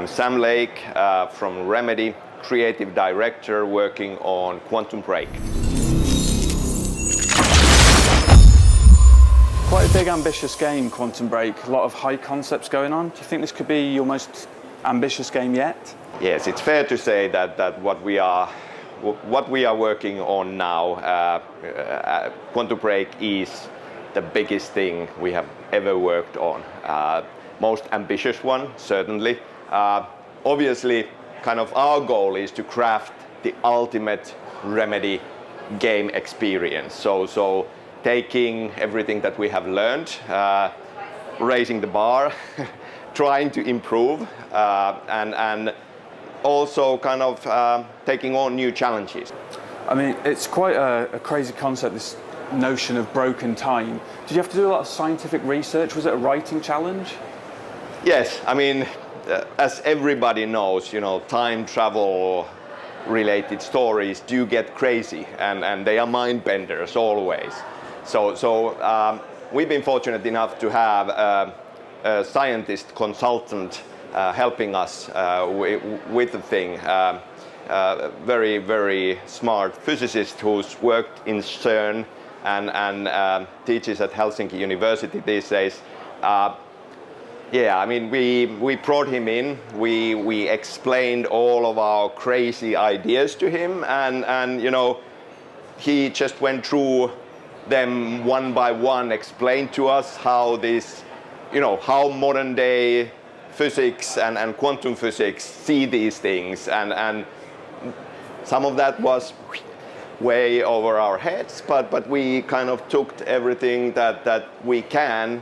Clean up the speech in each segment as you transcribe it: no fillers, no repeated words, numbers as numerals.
I'm Sam Lake from Remedy, creative director working on Quantum Break. Quite a big ambitious game, Quantum Break, a lot of high concepts going on. Do you think this could be your most ambitious game yet? Yes, it's fair to say that what we are working on now, Quantum Break is the biggest thing we have ever worked on. Most ambitious one, certainly. Obviously, kind of our goal is to craft the ultimate Remedy game experience. So taking everything that we have learned, raising the bar, trying to improve, and also kind of taking on new challenges. I mean, it's quite a crazy concept, this notion of broken time. Did you have to do a lot of scientific research? Was it a writing challenge? Yes, I mean, as everybody knows, time travel related stories do get crazy, and they are mind benders always. So we've been fortunate enough to have a scientist consultant helping us with the thing. Very, very smart physicist who's worked in CERN and teaches at Helsinki University these days. Yeah, I mean, we brought him in, we explained all of our crazy ideas to him, and he just went through them one by one, explained to us how this, how modern day physics and quantum physics see these things, and some of that was way over our heads, but we kind of took everything that we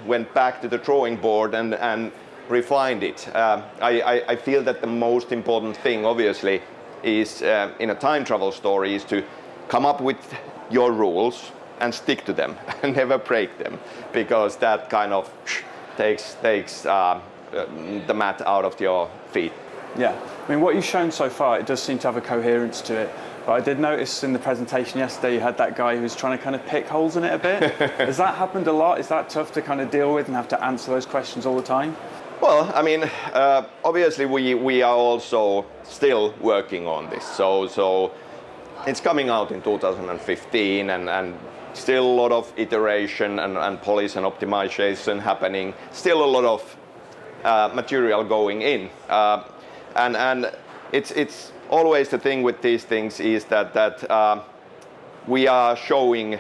went back to the drawing board and refined it. I feel that the most important thing, obviously, is in a time travel story is to come up with your rules and stick to them and never break them, because that kind of takes the mat out of your feet. Yeah, I mean, what you've shown so far, it does seem to have a coherence to it. But I did notice in the presentation yesterday you had that guy who was trying to kind of pick holes in it a bit. Has that happened a lot? Is that tough to kind of deal with and have to answer those questions all the time? Well, I mean, obviously we are also still working on this. So it's coming out in 2015 and still a lot of iteration and polish and optimization happening. Still a lot of material going in. And it's always the thing with these things is that we are showing,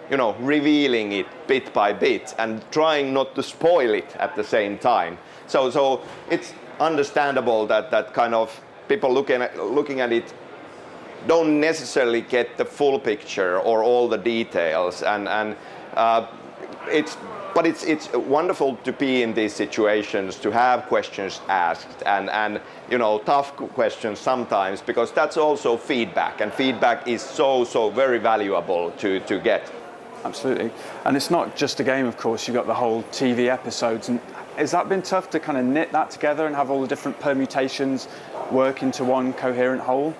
revealing it bit by bit and trying not to spoil it at the same time. So it's understandable that kind of people looking at it don't necessarily get the full picture or all the details, and it's wonderful to be in these situations, to have questions asked and tough questions sometimes, because that's also feedback, and feedback is so very valuable to get. Absolutely. And it's not just a game, of course, you've got the whole TV episodes. And has that been tough to kind of knit that together and have all the different permutations work into one coherent whole?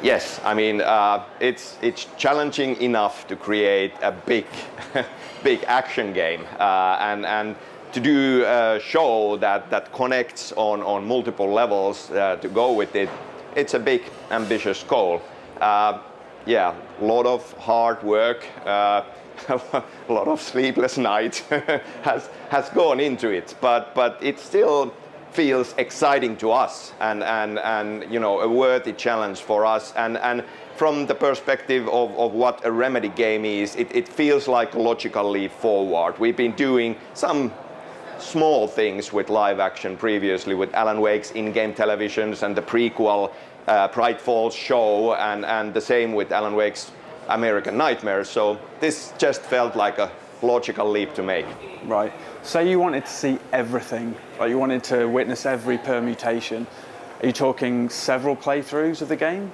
Yes, I mean, it's challenging enough to create a big action game, and to do a show that connects on multiple levels to go with it. It's a big, ambitious goal. Yeah, a lot of hard work, a lot of sleepless nights has gone into it, but it still feels exciting to us and a worthy challenge for us, and from the perspective of what a Remedy game is, it feels like a logical leap forward. We've been doing some small things with live action previously with Alan Wake's in-game televisions and the prequel Bright Falls show, and the same with Alan Wake's American Nightmares. So this just felt like a logical leap to make. Right. Say you wanted to see everything, like you wanted to witness every permutation. Are you talking several playthroughs of the game?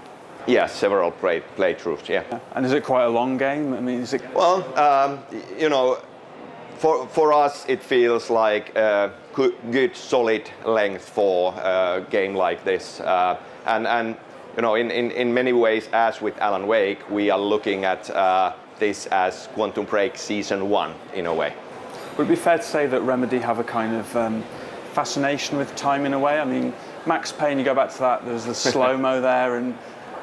Yeah, several playthroughs, yeah. And is it quite a long game? I mean, is it... Well, for us it feels like a good solid length for a game like this. And in many ways, as with Alan Wake, we are looking at this as Quantum Break Season 1 in a way. Would it be fair to say that Remedy have a kind of fascination with time in a way? I mean, Max Payne, you go back to that, there's the slow-mo there and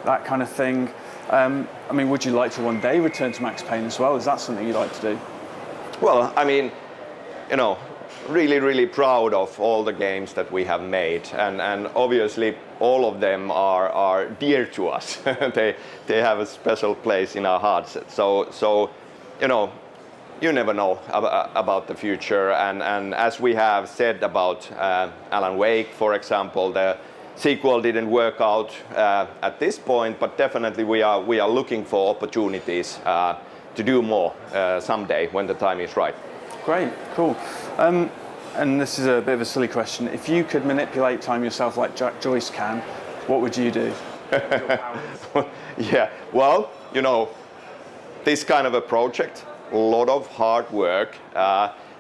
that kind of thing. I mean, would you like to one day return to Max Payne as well? Is that something you'd like to do? Well, I mean, you know, really proud of all the games that we have made, and obviously all of them are dear to us. they have a special place in our hearts. So you know, you never know about the future, and as we have said about Alan Wake, for example, the sequel didn't work out at this point, but definitely we are looking for opportunities to do more someday when the time is right. Great, cool. And this is a bit of a silly question. If you could manipulate time yourself like Jack Joyce can, what would you do? Yeah, well, you know, this kind of a project, a lot of hard work,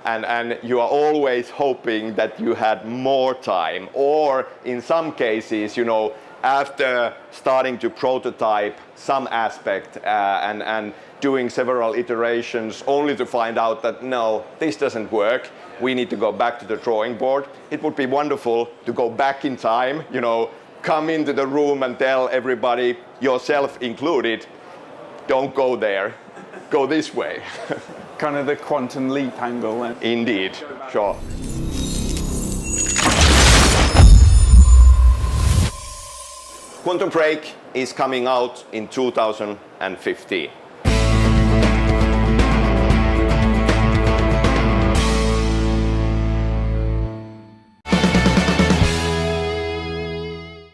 and you are always hoping that you had more time, or in some cases, you know, after starting to prototype some aspect and doing several iterations only to find out that no, this doesn't work, we need to go back to the drawing board. It would be wonderful to go back in time, you know, come into the room and tell everybody, yourself included, don't go there, go this way. Kind of the quantum leap angle then. Indeed, sure. Quantum Break is coming out in 2015.